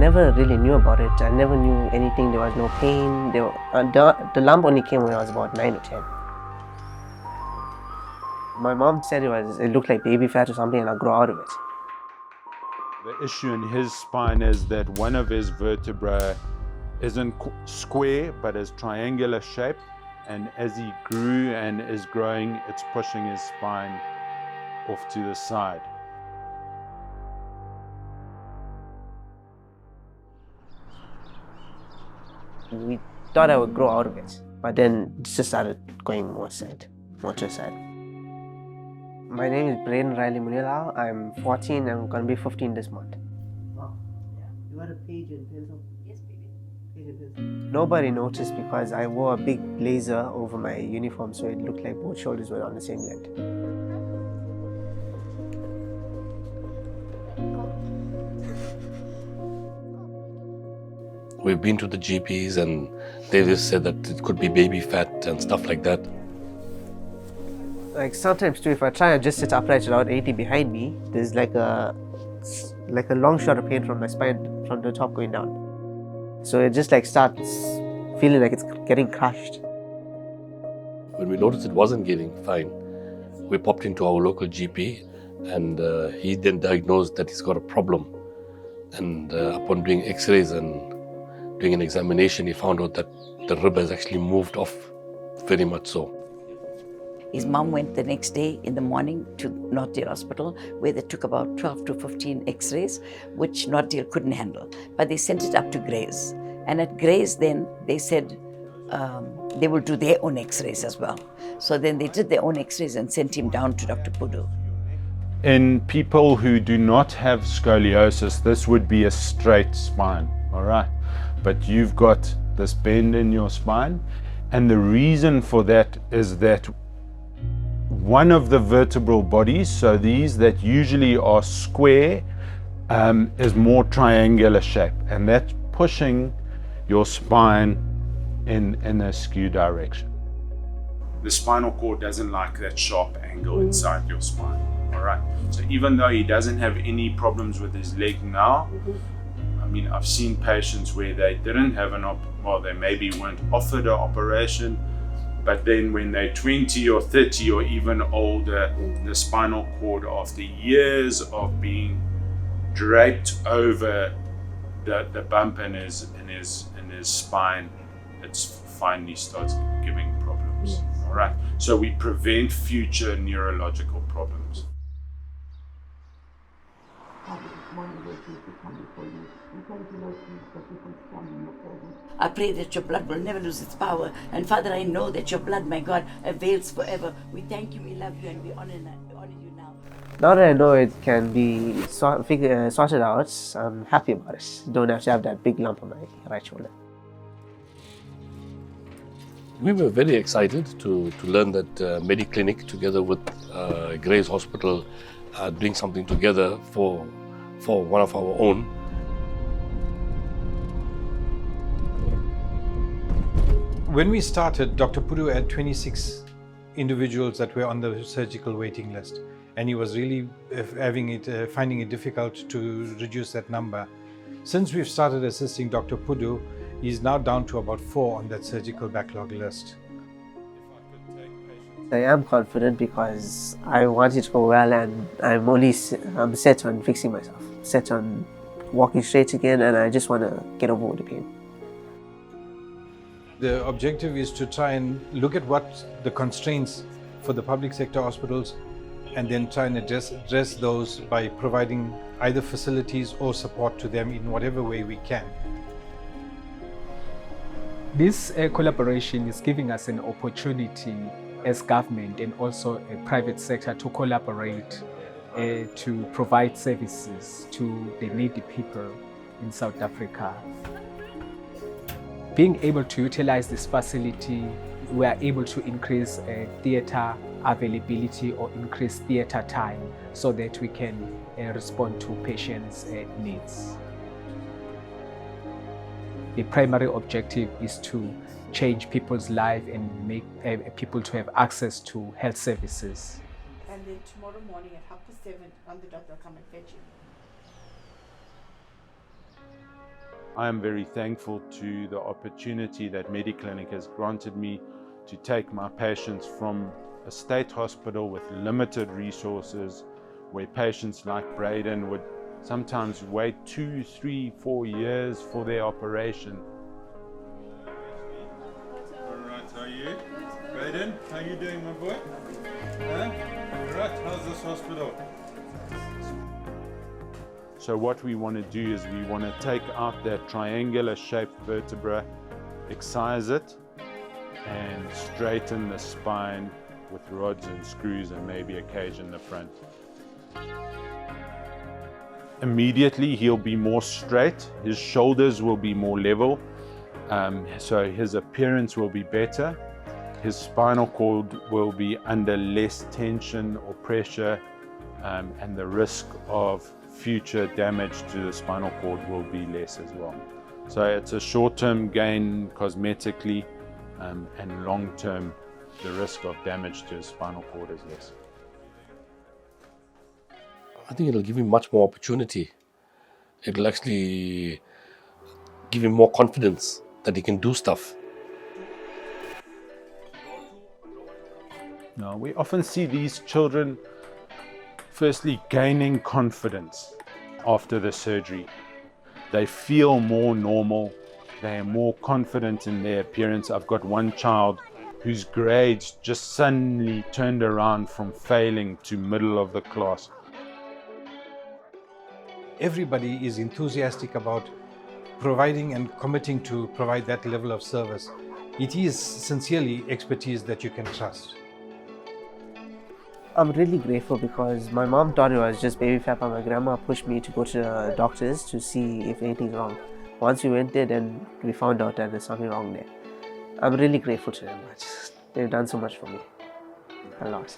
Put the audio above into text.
never really knew about it. I never knew anything. There was no pain. The lump only came when I was about 9 or 10. My mom said it looked like baby fat or something, and I'll grow out of it. The issue in his spine is that one of his vertebrae isn't square but is triangular shape, and as he grew and is growing, it's pushing his spine off to the side. We thought I would grow out of it, but then it just started going more to the side. My name is Braden Riley Munila. I'm 14. I'm going to be 15 this month. Wow. Yeah. You got a page and pencil? Yes, baby. Page and pencil. Nobody noticed because I wore a big blazer over my uniform, so it looked like both shoulders were on the same length. We've been to the GPs and they just said that it could be baby fat and stuff like that. Like sometimes too, if I try and just sit upright without anything behind me, there's like a long shot of pain from my spine from the top going down. So it just like starts feeling like it's getting crushed. When we noticed it wasn't getting fine, we popped into our local GP and he then diagnosed that he's got a problem. And upon doing x-rays and doing an examination, he found out that the rib has actually moved off, very much so. His mom went the next day in the morning to Northdale Hospital, where they took about 12 to 15 x-rays, which Northdale couldn't handle. But they sent it up to Grays. And at Grays then, they said they will do their own x-rays as well. So then they did their own x-rays and sent him down to Dr Puddu. In people who do not have scoliosis, this would be a straight spine, all right? But you've got this bend in your spine, and the reason for that is that one of the vertebral bodies, so these that usually are square, is more triangular shape, and that's pushing your spine in a skew direction. The spinal cord doesn't like that sharp angle inside your spine, all right? So even though he doesn't have any problems with his leg now, I mean, I've seen patients where they didn't have they maybe weren't offered an operation, but then when they're 20 or 30 or even older, the spinal cord, after years of being draped over the bump in his spine, it finally starts giving problems. All right. So we prevent future neurological problems. I pray that your blood will never lose its power. And Father, I know that your blood, my God, avails forever. We thank you, we love you, and we honor you now. Now that I know it can be sorted out, I'm happy about it. Don't have to have that big lump on my right shoulder. We were very excited to learn that Mediclinic, together with Grays Hospital, are doing something together for one of our own. When we started, Dr. Puddu had 26 individuals that were on the surgical waiting list, and he was really finding it difficult to reduce that number. Since we've started assisting Dr. Puddu, he's now down to about 4 on that surgical backlog list. I am confident because I want it to go well, and I'm set on fixing myself, set on walking straight again, and I just want to get over the pain. The objective is to try and look at what the constraints for the public sector hospitals, and then try and address those by providing either facilities or support to them in whatever way we can. This collaboration is giving us an opportunity as government and also a private sector to collaborate to provide services to the needy people in South Africa. Being able to utilize this facility, we are able to increase theatre availability or increase theatre time so that we can respond to patients' needs. The primary objective is to change people's life and make people to have access to health services. And then tomorrow morning at 7:30, the doctor will come and fetch you. I am very thankful to the opportunity that Mediclinic has granted me to take my patients from a state hospital with limited resources, where patients like Braden would sometimes wait 2, 3, 4 years for their operation. Alright, how are you? Braden, how are you doing, my boy? Huh? Alright, how's this hospital? So what we want to do is we want to take out that triangular shaped vertebra, excise it, and straighten the spine with rods and screws and maybe a cage in the front. Immediately he'll be more straight, his shoulders will be more level, so his appearance will be better. His spinal cord will be under less tension or pressure, and the risk of future damage to the spinal cord will be less as well. So it's a short-term gain cosmetically, and long-term the risk of damage to his spinal cord is less. I think it'll give him much more opportunity. It'll actually give him more confidence that he can do stuff. Now, we often see these children firstly gaining confidence after the surgery. They feel more normal, they are more confident in their appearance. I've got one child whose grades just suddenly turned around from failing to middle of the class. Everybody is enthusiastic about providing and committing to provide that level of service. It is sincerely expertise that you can trust. I'm really grateful because my mom thought it was just baby fat, but my grandma pushed me to go to the doctors to see if anything's wrong. Once we went there, then we found out that there's something wrong there. I'm really grateful to them. They've done so much for me. A lot.